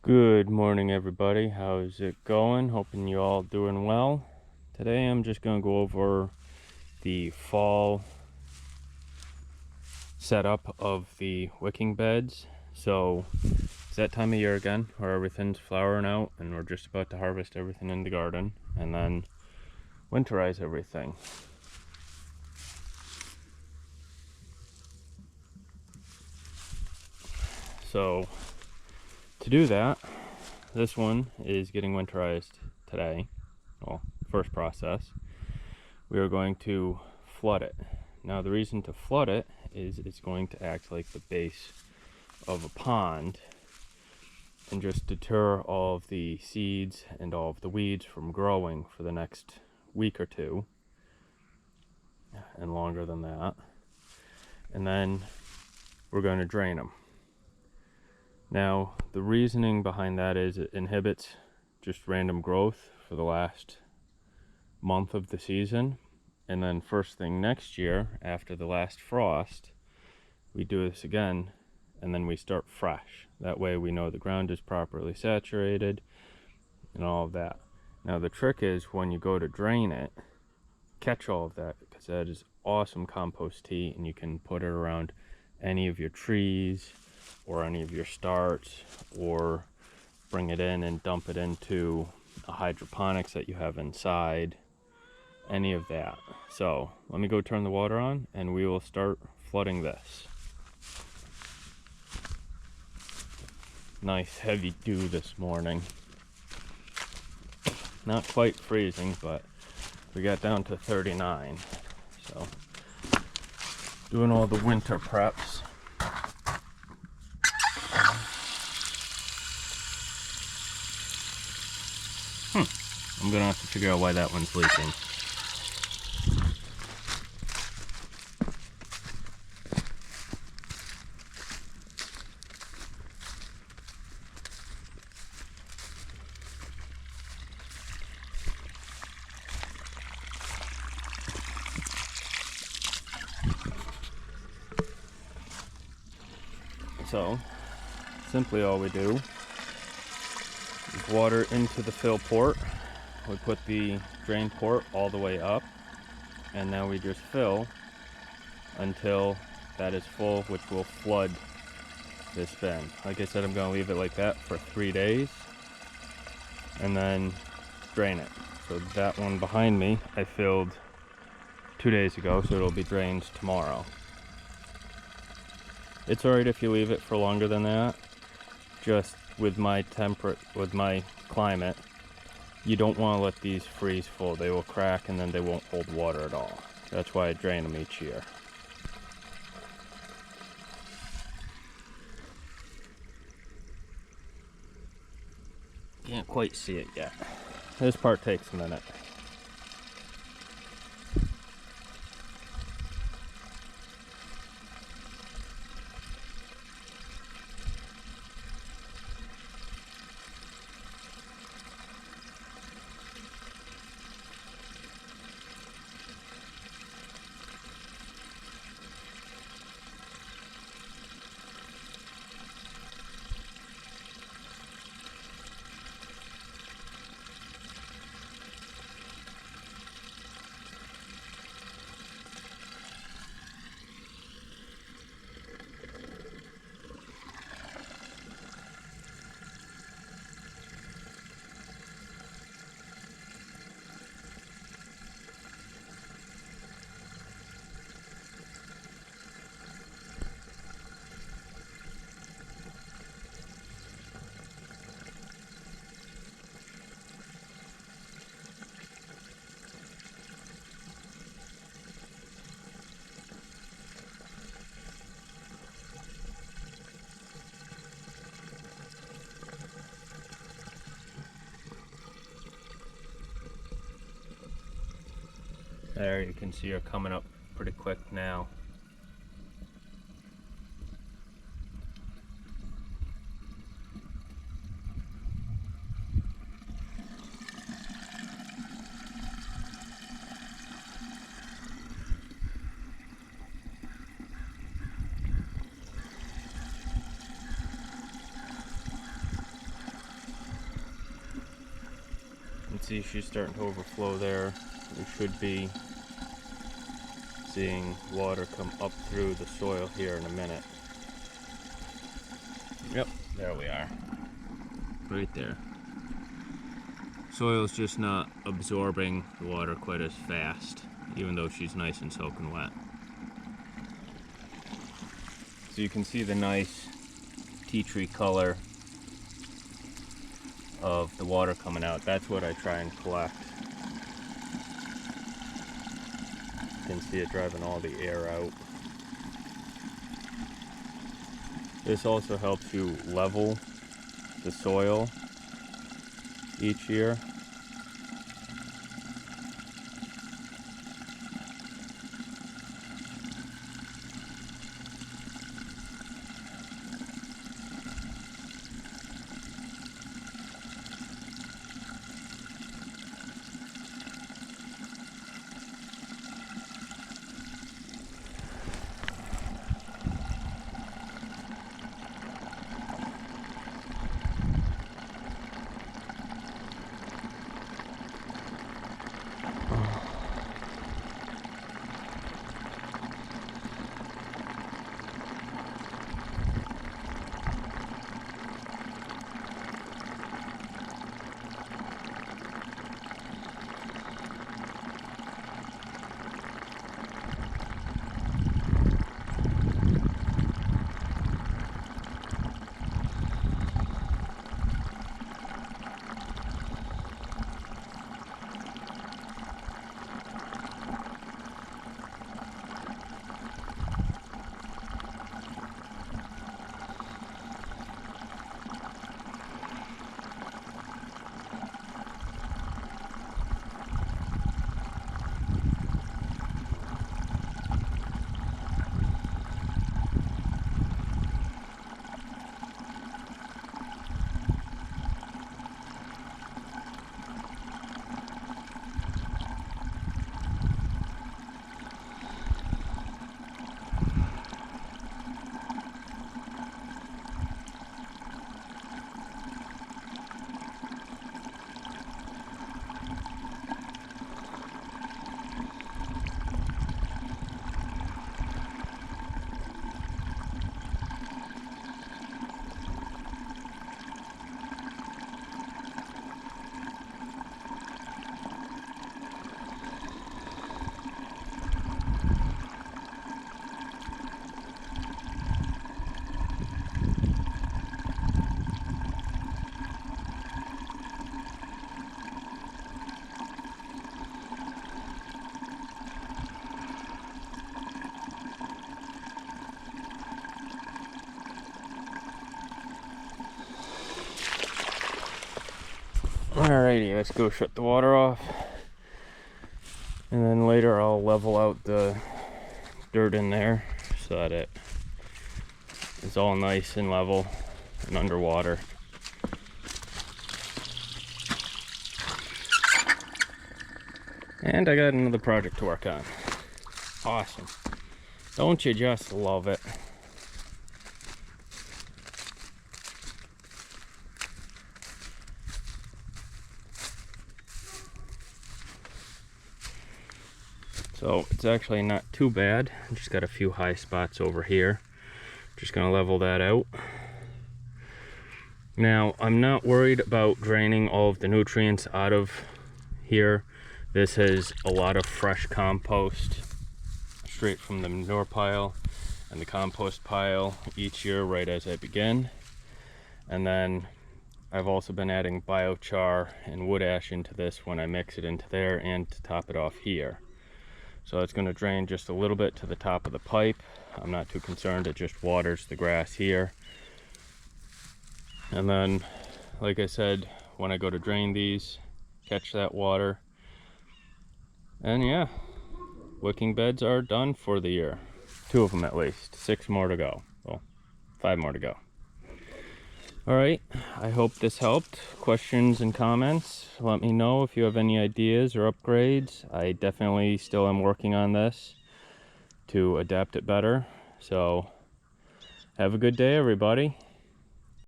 Good morning, everybody. How's it going? Hoping you all doing well. Today I'm just going to go over the fall setup of the wicking beds. So it's that time of year again where everything's flowering out and we're just about to harvest everything in the garden and then winterize everything. So to do that, this one is getting winterized today. Well, first process. We are going to flood it. Now the reason to flood it is it's going to act like the base of a pond and just deter all of the seeds and all of the weeds from growing for the next week or two and longer than that. And then we're going to drain them. Now the reasoning behind that is it inhibits just random growth for the last month of the season, and then first thing next year after the last frost we do this again and then we start fresh. That way we know the ground is properly saturated and all of that. Now the trick is when you go to drain it, catch all of that, because that is awesome compost tea and you can put it around any of your trees or any of your starts, or bring it in and dump it into a hydroponics that you have inside, any of that. So let me go turn the water on and we will start flooding this. Nice heavy dew this morning. Not quite freezing, but we got down to 39. So doing all the winter preps. I'm gonna have to figure out why that one's leaking. So simply all we do is water into the fill port. We put the drain port all the way up, and now we just fill until that is full, which will flood this bin. Like I said, I'm going to leave it like that for 3 days and then drain it. So that one behind me I filled 2 days ago, so it'll be drained tomorrow. It's alright if you leave it for longer than that. Just with my climate, you don't want to let these freeze full. They will crack and then they won't hold water at all. That's why I drain them each year. Can't quite see it yet. This part takes a minute. There, you can see her coming up pretty quick now. see she's starting to overflow there. We should be seeing water come up through the soil here in a minute. Yep, there we are. Right there. Soil's just not absorbing the water quite as fast, even though she's nice and soaking wet. So you can see the nice tea tree color of the water coming out. That's what I try and collect. You can see it driving all the air out. This also helps you level the soil each year. Alrighty, let's go shut the water off. And then later I'll level out the dirt in there so that it is all nice and level and underwater. And I got another project to work on. Awesome. Don't you just love it? So it's actually not too bad. Just got a few high spots over here. Just gonna level that out. Now, I'm not worried about draining all of the nutrients out of here. This has a lot of fresh compost straight from the manure pile and the compost pile each year right as I begin. And then I've also been adding biochar and wood ash into this when I mix it into there and to top it off here. So it's going to drain just a little bit to the top of the pipe. I'm not too concerned, it just waters the grass here. And then, like I said, when I go to drain these, catch that water. And yeah, wicking beds are done for the year. 2 of them at least, 6 more to go. Well, 5 more to go. Alright, I hope this helped. Questions and comments, let me know if you have any ideas or upgrades. I definitely still am working on this to adapt it better. So, have a good day, everybody.